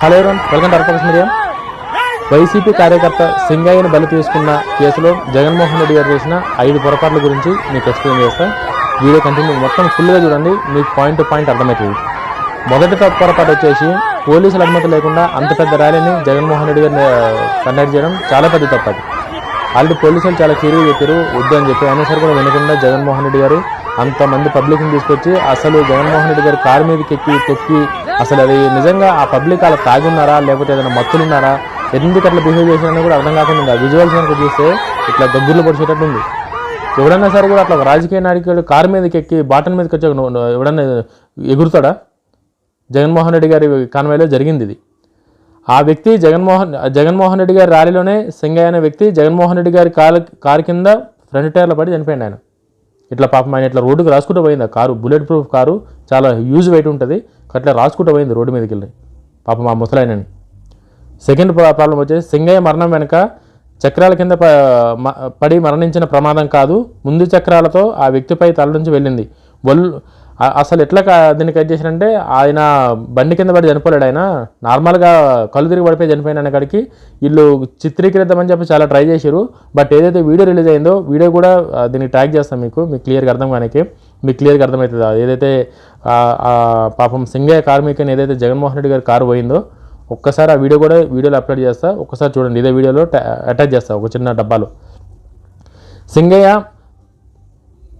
Hello ఎవరన్, welcome to అర్పణ media. YCP కార్యకర్త సింగయ్యను బలి తీసుకున్న కేసులో జగన్మోహన్ రెడ్డి గారు చేసిన 5 పొరపాట్ల గురించి మీకు ఎక్స్ప్లెయిన్ చేస్తా. వీడియో కంటిన్యూ మొత్తం ఫుల్గా చూడండి, మీకు పాయింట్ టు పాయింట్ అర్థమవుతుంది. మొదటి పొరపాటు వచ్చేసి పోలీసుల అనుమతి లేకుండా అంత పెద్ద ర్యాలీని జగన్మోహన్ రెడ్డి గారిని కండక్ట్ చేయడం చాలా పెద్ద తప్పది. ఆల్రెడీ పోలీసులు చాలా క్లియర్గా చెప్పారు వద్దు అని చెప్పి, అయినా సరే కూడా వినకుండా జగన్మోహన్ రెడ్డి గారు అంతమంది పబ్లిక్ని తీసుకొచ్చి అసలు జగన్మోహన్ రెడ్డి గారు కారు మీదకి ఎక్కి తొక్కి అసలు అది నిజంగా ఆ పబ్లిక్ అలా తాగున్నారా లేకపోతే ఏదైనా మత్తులున్నారా, ఎందుకు అట్లా బిహేవ్ చేసినా కూడా అర్థం కాకుండా ఆ విజువల్స్ కనుక చూస్తే ఇట్లా దగ్గరలో పొడిచేటట్టు ఉంది. ఎవడన్నా సరే కూడా అట్లా రాజకీయ నాయకుడు కారు మీదకి ఎక్కి బాటన్ మీదకి వచ్చి ఎవడన్నా ఎగురుతాడా? జగన్మోహన్ రెడ్డి గారి కాన్వాయ్లో జరిగింది ఇది. ఆ వ్యక్తి జగన్మోహన్ రెడ్డి గారి ర్యాలీలోనే సింగయ్య అనే వ్యక్తి జగన్మోహన్ రెడ్డి గారి కారు కింద ఫ్రంట్ టైర్లో పడి చనిపోయాడు ఆయన. ఇట్లా పాపం ఆయన ఇట్లా రోడ్డుకు రాసుకుంటూ పోయింది. ఆ కారు బుల్లెట్ ప్రూఫ్ కారు, చాలా హ్యూజ్ వెయిట్ ఉంటుంది, అట్లా రాసుకుంటూ పోయింది రోడ్డు మీదకి వెళ్ళి పాపం ఆ ముసలాయనని. సెకండ్ ప్రాబ్లం వచ్చేసి సింగయ్య మరణం వెనక చక్రాల కింద పడి మరణించిన ప్రమాదం కాదు, ముందు చక్రాలతో ఆ వ్యక్తిపై తల నుంచి వెళ్ళింది. అసలు ఎట్లా దీన్ని కట్ చేశారంటే ఆయన బండి కింద పడి చనిపోలేడు, ఆయన నార్మల్గా కళ్ళు తిరిగి పడిపోయి చనిపోయిన కాడికి వీళ్ళు చిత్రీకరిద్దామని చెప్పి చాలా ట్రై చేశారు. బట్ ఏదైతే వీడియో రిలీజ్ అయిందో వీడియో కూడా దీనికి ట్యాగ్ చేస్తాం, మీకు క్లియర్గా అర్థం కానీ మీకు క్లియర్గా అర్థమవుతుంది. ఏదైతే పాపం సింగయ్య కార్మికుని ఏదైతే జగన్మోహన్ రెడ్డి గారి కారు పోయిందో ఒక్కసారి ఆ వీడియో కూడా వీడియోలో అప్లోడ్ చేస్తా, ఒక్కసారి చూడండి. ఇదే వీడియోలో అటాచ్ చేస్తా ఒక చిన్న డబ్బాలో. సింగయ్య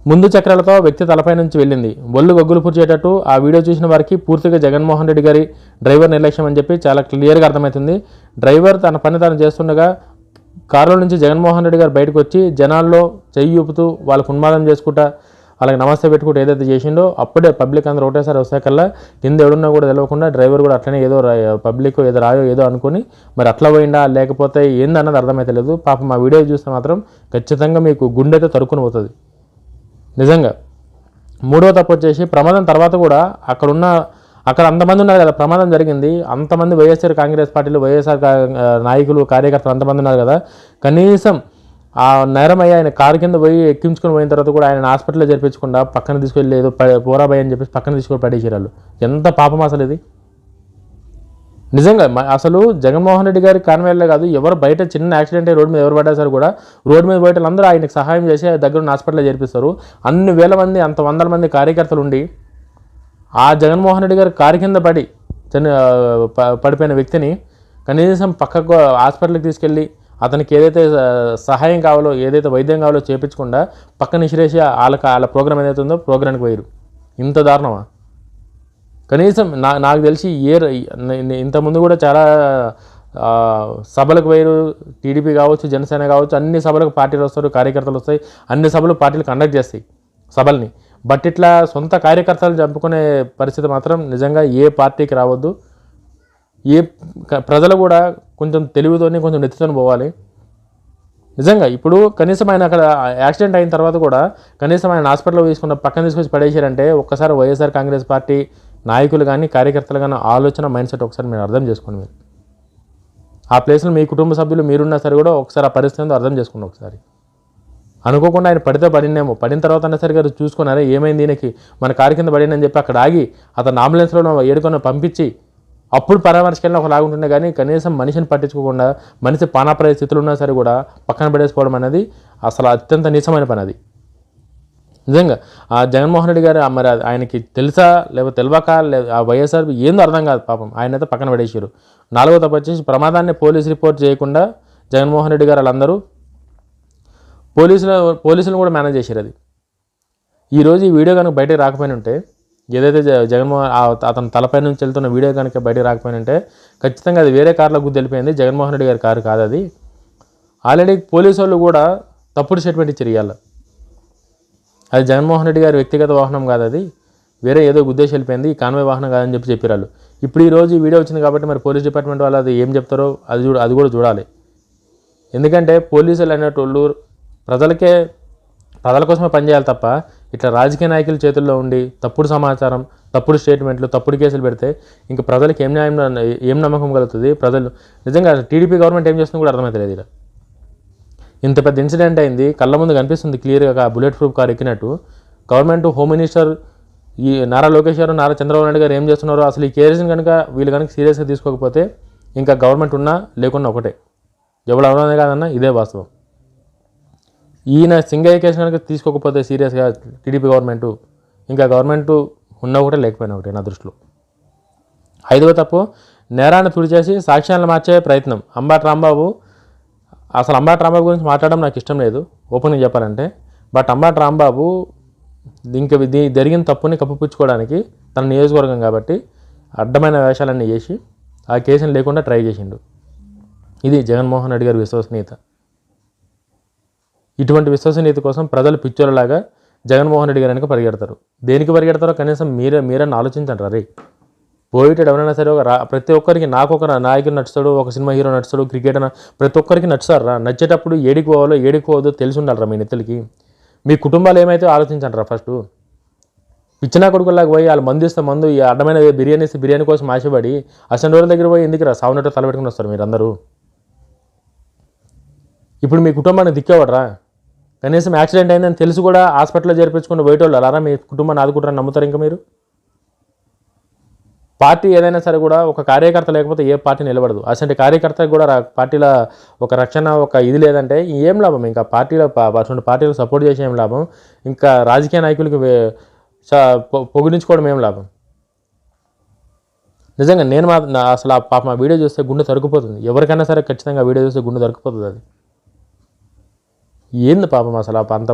ముందు చక్రాలతో వ్యక్తి తలపై నుంచి వెళ్ళింది, ఒళ్ళు గొగ్గులు పూర్చేటట్టు ఆ వీడియో చూసిన వారికి పూర్తిగా జగన్మోహన్ రెడ్డి గారి డ్రైవర్ నిర్లక్ష్యం అని చెప్పి చాలా క్లియర్గా అర్థమవుతుంది. డ్రైవర్ తన పని తాను చేస్తుండగా కారులో నుంచి జగన్మోహన్ రెడ్డి గారు బయటకు వచ్చి జనాల్లో చెయ్యి ఊపుతూ వాళ్ళకు ఉన్మాదం చేసుకుంటా వాళ్ళకి నమస్తే పెట్టుకుంటూ ఏదైతే చేసిండో అప్పుడే పబ్లిక్ అందరూ ఒకటేసారి వస్తాకల్లా కింద ఎవడున్నా కూడా తెలియకుండా డ్రైవర్ కూడా అట్లనే ఏదో పబ్లిక్ ఏదో రాయో ఏదో అనుకుని మరి అట్లా పోయిందా లేకపోతే ఏందన్నది అర్థమైతే లేదు. పాపం ఆ వీడియో చూస్తే మాత్రం ఖచ్చితంగా మీకు గుండెతో తరుక్కుని పోతుంది నిజంగా. మూడవ తప్పు వచ్చేసి ప్రమాదం తర్వాత కూడా అక్కడ అంతమంది ఉన్నారు కదా, ప్రమాదం జరిగింది, అంతమంది వైఎస్ఆర్ కాంగ్రెస్ పార్టీలు వైఎస్ఆర్ నాయకులు కార్యకర్తలు అంతమంది ఉన్నారు కదా, కనీసం ఆ నేరం అయ్యి ఆయన కారు కింద పోయి ఎక్కించుకొని పోయిన తర్వాత కూడా ఆయన హాస్పిటల్లో చేర్పించకుండా పక్కన తీసుకెళ్ళి ఏదో పోరాబాయ్ అని చెప్పేసి పక్కన తీసుకొని పడేసారు. ఎంత పాపం అసలు ఇది నిజంగా. అసలు జగన్మోహన్ రెడ్డి గారి కాన్వాయ్లో కాదు, ఎవరు బయట చిన్న యాక్సిడెంట్ అయ్యి రోడ్డు మీద ఎవరు పడ్డారు కూడా రోడ్డు మీద బయట అందరూ ఆయనకు సహాయం చేసి దగ్గర ఉన్న హాస్పిటల్లో చేర్పిస్తారు. అన్ని వేల మంది అంత వందల మంది కార్యకర్తలు ఉండి ఆ జగన్మోహన్ రెడ్డి గారి కారు కింద పడిపోయిన వ్యక్తిని కనీసం పక్కకు హాస్పిటల్కి తీసుకెళ్ళి అతనికి ఏదైతే సహాయం కావాలో ఏదైతే వైద్యం కావాలో చేయించకుండా పక్కన ఇసిరేసి వాళ్ళ ప్రోగ్రామ్ ఏదైతే ఉందో ప్రోగ్రామ్కి పోయారు. ఇంత దారుణమా? కనీసం నాకు తెలిసి ఇంతకుముందు కూడా చాలా సభలకు పోయారు, టీడీపీ కావచ్చు జనసేన కావచ్చు, అన్ని సభలకు పార్టీలు వస్తారు, కార్యకర్తలు వస్తాయి, అన్ని సభలు పార్టీలు కండక్ట్ చేస్తాయి సభల్ని. బట్ ఇట్లా సొంత కార్యకర్తలు చంపుకునే పరిస్థితి మాత్రం నిజంగా ఏ పార్టీకి రావద్దు. ప్రజలు కూడా కొంచెం తెలివితోని కొంచెం నెత్తితోని పోవాలి నిజంగా. ఇప్పుడు కనీసం ఆయన అక్కడ యాక్సిడెంట్ అయిన తర్వాత కూడా కనీసం ఆయన హాస్పిటల్లో తీసుకున్న పక్కన తీసుకొచ్చి పడేసారంటే ఒక్కసారి వైఎస్ఆర్ కాంగ్రెస్ పార్టీ నాయకులు కానీ కార్యకర్తలు కానీ ఆలోచన మైండ్ సెట్ ఒకసారి మీరు అర్థం చేసుకోండి. మీరు ఆ ప్లేస్లో మీ కుటుంబ సభ్యులు మీరున్నా సరే కూడా ఒకసారి ఆ పరిస్థితిని అర్థం చేసుకోండి. ఒకసారి అనుకోకుండా ఆయన పడినేమో, పడిన తర్వాత అన్న సరిగా చూసుకున్నారే ఏమైంది ఈయనకి, మన కారు కింద పడిందని చెప్పి అక్కడ ఆగి అతను అంబులెన్స్లో ఏడుకొని పంపించి అప్పుడు పరామర్శకెళ్ళిన ఒక లాగుంటుండే, కానీ కనీసం మనిషిని పట్టించుకోకుండా మనిషి పానాపడే స్థితిలో ఉన్నా సరే కూడా పక్కన పడేసుకోవడం అనేది అసలు అత్యంత నీచమైన పని అది నిజంగా. ఆ జగన్మోహన్ రెడ్డి గారు మరి ఆయనకి తెలుసా లేకపోతే తెలియక ఆ వైఎస్ఆర్ ఏందో అర్థం కాదు, పాపం ఆయన అయితే పక్కన పడేసారు. 4వ తప్పు వచ్చేసి ప్రమాదాన్ని పోలీస్ రిపోర్ట్ చేయకుండా జగన్మోహన్ రెడ్డి గారు వాళ్ళందరూ పోలీసులు కూడా మేనేజ్ చేశారు. అది ఈరోజు ఈ వీడియో కనుక బయటకు రాకపోయిన ఉంటే, ఏదైతే అతను తలపై నుంచి వెళ్తున్న వీడియో కనుక బయటకు రాకపోయిన ఉంటే ఖచ్చితంగా అది వేరే కార్లో గుద్ది వెళ్ళిపోయింది, జగన్మోహన్ రెడ్డి గారి కారు కాదు అది. ఆల్రెడీ పోలీసు వాళ్ళు కూడా తప్పుడు స్టేట్మెంట్ ఇచ్చారు ఇవాళ, అది జగన్మోహన్ రెడ్డి గారి వ్యక్తిగత వాహనం కాదు, అది వేరే ఏదో ఉద్దేశం వెళ్ళిపోయింది, కాన్వాయ్ వాహనం కాదని చెప్పారు. ఇప్పుడు ఈరోజు ఈ వీడియో వచ్చింది కాబట్టి మరి పోలీస్ డిపార్ట్మెంట్ వాళ్ళు అది ఏం చెప్తారో అది కూడా చూడాలి. ఎందుకంటే పోలీసులు అనేటోళ్ళు ప్రజల కోసమే పనిచేయాలి తప్ప ఇట్లా రాజకీయ నాయకుల చేతుల్లో ఉండి తప్పుడు సమాచారం, తప్పుడు స్టేట్మెంట్లు, తప్పుడు కేసులు పెడితే ఇంకా ప్రజలకు ఏం నమ్మకం కలుగుతుంది? ప్రజలు నిజంగా టీడీపీ గవర్నమెంట్ ఏం చేస్తుందో కూడా అర్థమవుతలేదు. ఇలా ఇంత పెద్ద ఇన్సిడెంట్ అయింది, కళ్ళ ముందు కనిపిస్తుంది క్లియర్గా బుల్లెట్ ప్రూఫ్ కార్ ఎక్కినట్టు. గవర్నమెంట్ హోమ్ మినిస్టర్ ఈ నారా లోకేష్ గారు నారా చంద్రబాబు నాయుడు గారు ఏం చేస్తున్నారో అసలు ఈ కేసుని కనుక వీళ్ళు కనుక సీరియస్గా తీసుకోకపోతే ఇంకా గవర్నమెంట్ ఉన్నా లేకున్నా ఒకటే. ఎవడు అవనదే కాదన్నా ఇదే వాస్తవం. ఈయన సింగయ్య కేసు కనుక తీసుకోకపోతే సీరియస్గా టీడీపీ గవర్నమెంటు ఇంకా గవర్నమెంట్ ఉన్నా ఒకటే లేకపోయినా ఒకటే నా దృష్టిలో. 5వ తప్పు, నేరాన్ని తుడిచేసి సాక్ష్యాలను మార్చే ప్రయత్నం. అంబటి రాంబాబు గురించి మాట్లాడడం నాకు ఇష్టం లేదు ఓపెన్గా చెప్పాలంటే. బట్ అంబటి రాంబాబు ఇంకా జరిగిన తప్పుని కప్పిపుచ్చుకోవడానికి తన నియోజకవర్గం కాబట్టి అడ్డమైన వేషాలన్నీ చేసి ఆ కేసుని లేకుండా ట్రై చేసిండు. ఇది జగన్మోహన్ రెడ్డి గారి విశ్వసనీయత. ఇటువంటి విశ్వసనీయత కోసం ప్రజలు పిచ్చోళ్ళలాగా జగన్మోహన్ రెడ్డి గారు వెనక పరిగెడతారు. దేనికి పరిగెడతారో కనీసం మీరని ఆలోచించండి. రే పోయేటప్పుడు ఎవరైనా సరే ప్రతి ఒక్కరికి నాకు ఒక నాయకుడు నచ్చుతాడు, ఒక సినిమా హీరో నచ్చుతాడు, క్రికెట్ ప్రతి ఒక్కరికి నచ్చుతారా. నచ్చేటప్పుడు ఏడికి పోవాలో ఏడికి పోవద్దో తెలిసి ఉండాలిరా మీ నెత్తులకి. మీ కుటుంబాలు ఏమైతే ఆలోచించండి రా ఫస్ట్. పిచ్చినా కొడుకులాగా పోయి వాళ్ళు మందిస్తే మందు ఈ అడ్డమైన బిర్యానీ కోసం ఆశపడి అసలు రోజుల దగ్గర పోయి ఎందుకు రా సావునట్టు తలపెట్టుకుని వస్తారు మీరందరూ. ఇప్పుడు మీ కుటుంబాన్ని దిక్కేవాడరా. కనీసం యాక్సిడెంట్ అయిందని తెలిసి కూడా హాస్పిటల్లో చేర్పించుకుని పోయేటోళ్ళు అలారా మీ కుటుంబాన్ని ఆదుకుంటారని నమ్ముతారు ఇంకా మీరు. పార్టీ ఏదైనా సరే కూడా ఒక కార్యకర్త లేకపోతే ఏ పార్టీ నిలబడదు. అసలు కార్యకర్తకు కూడా పార్టీలో ఒక రక్షణ ఒక ఇది లేదంటే ఏం లాభం. ఇంకా అటువంటి పార్టీలకు సపోర్ట్ చేసి ఏం లాభం. ఇంకా రాజకీయ నాయకులకి పొగిడించుకోవడం ఏం లాభం. నిజంగా నేను అసలు మా వీడియో చూస్తే గుండె తరుక్కుపోతుంది. ఎవరికైనా సరే ఖచ్చితంగా వీడియో చూస్తే గుండె తరుక్కుపోతుంది. అది ఏంది పాపం అసలు అంత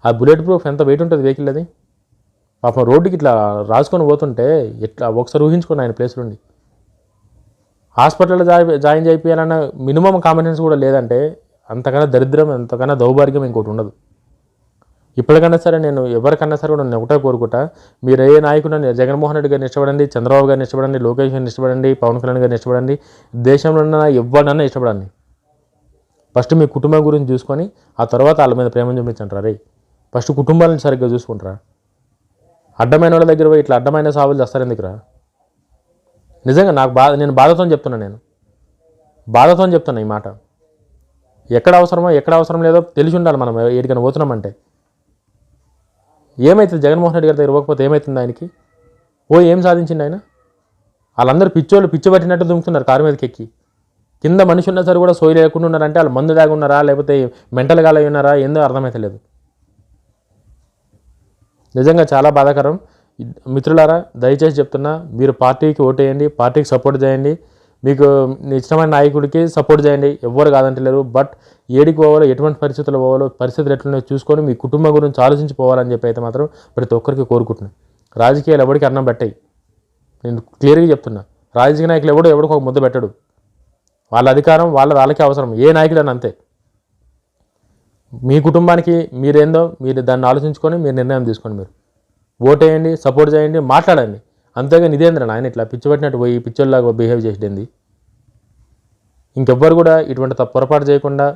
ఆ బుల్లెట్ ప్రూఫ్ ఎంత వెయిట్ ఉంటుంది వెహికల్. అది పాపం రోడ్డుకి ఇట్లా రాసుకొని పోతుంటే ఎట్లా ఒకసారి ఊహించుకుని ఆయన ప్లేస్ నుండి హాస్పిటల్లో జాయిన్ చేయించాలన్న మినిమం కాంపిటెన్స్ కూడా లేదంటే అంతకన్నా దరిద్రం అంతకన్నా దౌర్భాగ్యం ఇంకోటి ఉండదు. ఇప్పటికన్నా సరే నేను ఎవరికన్నా సరే కూడా నేను ఒకటే కోరుకుంటా, మీరు ఏ నాయకుడు జగన్మోహన్ రెడ్డి గారిని ఇష్టపడండి, చంద్రబాబు గారిని ఇష్టపడండి, లోకేష్ గారిని ఇష్టపడండి, పవన్ కళ్యాణ్ గారిని ఇష్టపడండి, దేశంలో ఉన్న ఎవరినన్నా ఇష్టపడండి. ఫస్ట్ మీ కుటుంబం గురించి చూసుకొని ఆ తర్వాత వాళ్ళ మీద ప్రేమ చూపించంటారా. రే ఫస్ట్ కుటుంబాలను సరిగ్గా చూసుకుంటారా. అడ్డమైన వాళ్ళ దగ్గర పోయి ఇట్లా అడ్డమైన సాగులు చేస్తారు ఎందుకురా. నిజంగా నాకు నేను బాధతో చెప్తున్నా ఈ మాట. ఎక్కడ అవసరం లేదో తెలిసి ఉండాలి. మనం ఎక్కడికైనా పోతున్నామంటే ఏమవుతుంది. జగన్మోహన్ రెడ్డి గారి దగ్గర పోకపోతే ఏమవుతుంది ఆయనకి. ఏం సాధించింది ఆయన. వాళ్ళందరూ పిచ్చి పట్టినట్టు దుంకుతున్నారు కారు మీదకి ఎక్కి. కింద మనిషి ఉన్నా సరే కూడా సోయి లేకుండా ఉన్నారంటే వాళ్ళు మందు దాగి ఉన్నారా లేకపోతే మెంటల్ గాలి ఉన్నారా ఏందో అర్థమైతే. నిజంగా చాలా బాధాకరం. మిత్రులారా దయచేసి చెప్తున్నా, మీరు పార్టీకి ఓటేయండి, పార్టీకి సపోర్ట్ చేయండి, మీకు ఇష్టమైన నాయకుడికి సపోర్ట్ చేయండి. ఎవ్వరు కాదంటలేరు. బట్ ఏడికి పోవాలో ఎటువంటి పరిస్థితులు పోవాలో పరిస్థితులు ఎట్లున్నాయో చూసుకొని మీ కుటుంబం గురించి ఆలోచించి పోవాలని చెప్పి అయితే మాత్రం ప్రతి ఒక్కరికి కోరుకుంటున్నాను. రాజకీయాలు ఎవరికి అన్నం పెట్టాయి. నేను క్లియర్గా చెప్తున్నా, రాజకీయ నాయకులు ఎవడికి ఒక ముద్ద పెట్టడు. వాళ్ళ అధికారం వాళ్ళకి అవసరం. ఏ నాయకుడని అంతే. మీ కుటుంబానికి మీరేందో మీరు దాన్ని ఆలోచించుకొని మీరు నిర్ణయం తీసుకోండి. మీరు ఓటేయండి, సపోర్ట్ చేయండి, మాట్లాడండి. అంతేగాని ఇదేంద్ర ఆయన ఇట్లా పిచ్చి పట్టినట్టు పోయి పిచ్చోళ్ళలాగా బిహేవ్ చేసేది. ఇంకెవ్వరు కూడా ఇటువంటి పొరపాటు చేయకుండా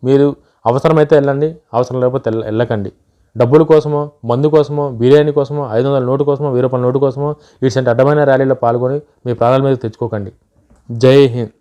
మీరు అవసరమైతే వెళ్ళండి, అవసరం లేకపోతే వెళ్ళకండి. డబ్బుల కోసమో, మందు కోసమో, బిర్యానీ కోసమో, 500 నోటు కోసమో, 1000 రూపాయల నోటు కోసమో ఇటువంటి అడ్డమైన ర్యాలీలో పాల్గొని మీ ప్రాణాల మీద తెచ్చుకోకండి. జై హింద్.